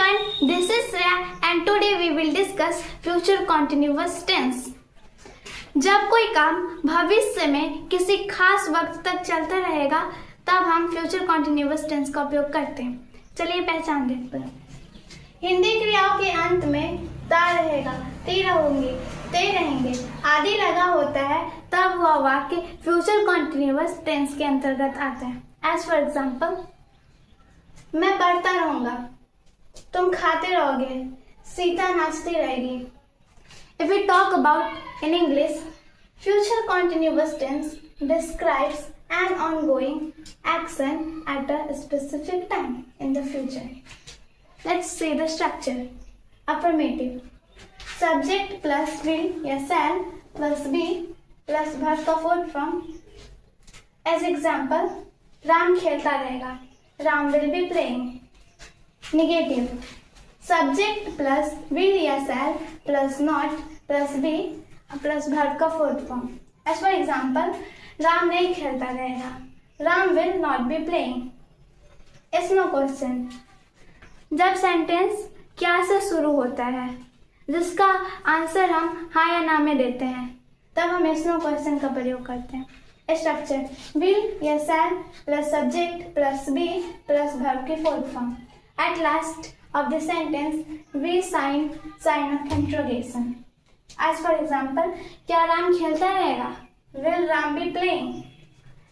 everyone, this is Shreya and today we will discuss future continuous tense. जब कोई काम भविष्य में किसी खास वक्त तक चलता रहेगा तब हम फ्यूचर कॉन्टिन्यूअस टेंस का उपयोग करते हैं। चलिए पहचान देखते हैं। हिंदी क्रियाओं के अंत में ता रहेगा, ती रहोगे, ते रहेंगे आदि लगा होता है तब वह वाक्य फ्यूचर कॉन्टिन्यूअस टेंस के अंतर्गत आता है। एज फॉर एग्जाम्पल, मैं पढ़ता रहूंगा, तुम खाते रहोगे, सीता नाचती रहेगी। If we talk about in English, future continuous tense describes an ongoing action at a specific time in the future. Let's see the structure. Affirmative. Subject plus will या shall plus be plus verb का full form. As example, Ram खेलता रहेगा. Ram will be playing. Negative. Subject plus will या shall plus not plus be plus verb का fourth form. As for example, Ram नहीं खेलता रहेगा. Ram will not be playing. Is no question. जब sentence क्या से शुरू होता है जिसका आंसर हम हाँ या ना में देते हैं तब हम इस नो क्वेश्चन का प्रयोग करते हैं। स्ट्रक्चर विल या shall plus subject plus be plus verb की fourth form. At last of the sentence we sign of interrogation. As for example, क्या राम खेलता रहेगा? Will Ram be playing?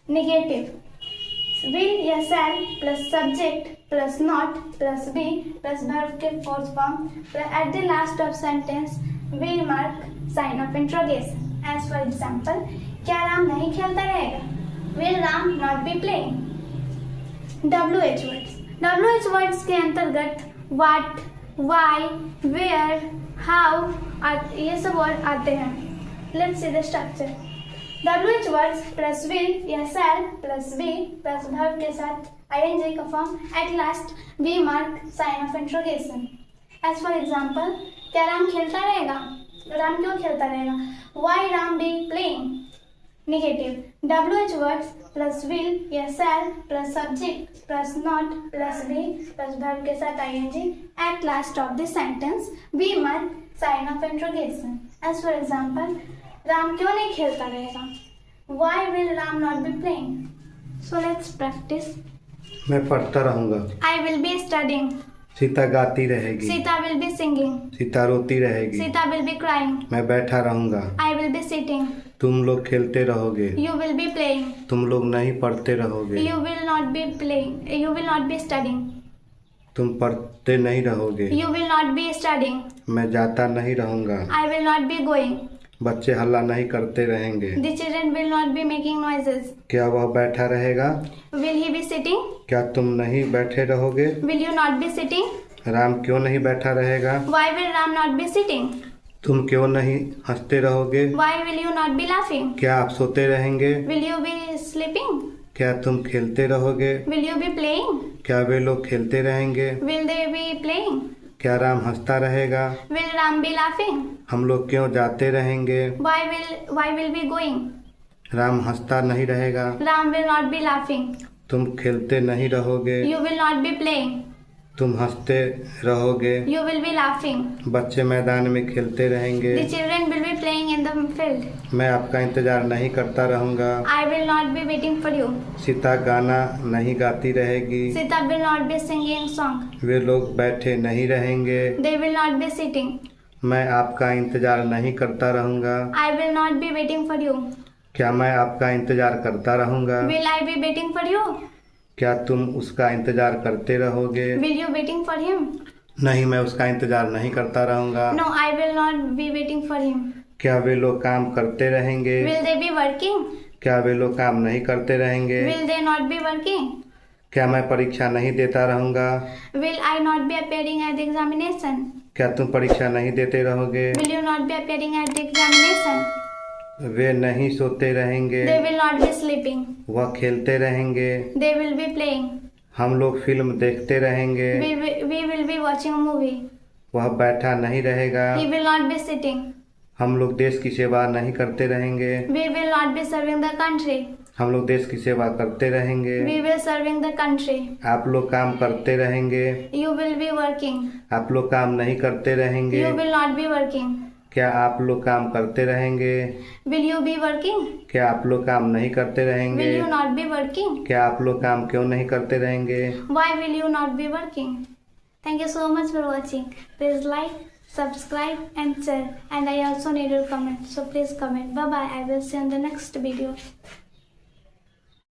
Negative will या shall plus subject plus not plus be plus verb के fourth form. At the last of sentence we mark sign of interrogation. As for example, क्या राम नहीं खेलता रहेगा? Will Ram not be playing? WH words. WH words के अंतर्गत what, why, where, how ये सब word आते हैं। Let's see the structure. WH words plus will या shall plus be plus verb के साथ ING का फॉर्म। At last we mark sign of interrogation. As for example, क्या राम खेलता रहेगा? राम क्यों खेलता रहेगा? Why Ram be playing? Negative WH words plus will या shall plus subject plus not plus be plus verb के साथ ING। At last of the sentence we mark sign of interrogation. As for example, Ram क्यों नहीं खेलता रहेगा? Why will Ram not be playing? So let's practice. मैं पढ़ता रहूंगा। I will be studying. Sita गाती रहेगी। Sita will be singing. Sita रोती रहेगी। Sita will be crying. मैं बैठा रहूंगा। I will be sitting. तुम लोग खेलते रहोगे। You will be playing. तुम लोग नहीं पढ़ते रहोगे। You will not be playing. You will not be studying. तुम पढ़ते नहीं रहोगे। You will not be studying. मैं जाता नहीं रहूंगा। I will not be going. बच्चे हल्ला नहीं करते रहेंगे। The children will not be making noises. क्या वह बैठा रहेगा? Will he be sitting? क्या तुम नहीं बैठे रहोगे? Will you not be sitting? Ram क्यों नहीं बैठा रहेगा? Why will Ram not be sitting? तुम क्यों नहीं हंसते रहोगे? Why will you not be laughing? क्या आप सोते रहेंगे? Will you be sleeping? क्या तुम खेलते रहोगे? Will you be playing? क्या वे लोग खेलते रहेंगे? Will they be playing? क्या राम हंसता रहेगा? Will Ram be laughing? हम लोग क्यों जाते रहेंगे? Why will be going? Ram हंसता नहीं रहेगा। Ram will not be laughing? तुम खेलते नहीं रहोगे। You will not be playing? तुम हंसते रहोगे। You will be laughing? बच्चे मैदान में खेलते रहेंगे। The children will be playing in the field. मैं आपका इंतजार नहीं करता रहूंगा। I will not be waiting for you. Sita गाना नहीं गाती रहेगी। Sita will not be singing song. वे लोग बैठे नहीं रहेंगे। They will not be sitting. मैं आपका इंतजार नहीं करता रहूंगा। I will not be waiting for you. क्या मैं आपका इंतजार करता रहूंगा? Will I be waiting for you? क्या तुम उसका इंतजार करते रहोगे? Will you waiting for him? नहीं, मैं उसका इंतजार नहीं करता रहूंगा। No, I will not be waiting for him. क्या वे लोग काम करते रहेंगे? Will they be working? क्या वे लोग काम नहीं करते रहेंगे? Will they not be working? क्या मैं परीक्षा नहीं देता रहूंगा? Will I not be appearing at the examination? क्या तुम परीक्षा नहीं देते रहोगे? Will you not be appearing at the examination? वे नहीं सोते रहेंगे। They will not be sleeping? वह खेलते रहेंगे। They will be playing? हम लोग फिल्म देखते रहेंगे। We will be watching movie. वह बैठा नहीं रहेगा। He will not be sitting. हम लोग देश की सेवा नहीं करते रहेंगे। We will not be serving the country. हम लोग देश की सेवा करते रहेंगे। We will serving the country. आप लोग काम करते रहेंगे। You will be working. आप लोग काम नहीं करते रहेंगे। You will not be working. क्या आप लोग काम करते रहेंगे? Will you be working? क्या आप लोग काम नहीं करते रहेंगे? Will you not be working? क्या आप लोग काम क्यों नहीं करते रहेंगे? Why will you not be working? Thank you so much for watching. Please like, subscribe and share. And I also need your comment. So please comment. Bye bye. I will see you in the next video.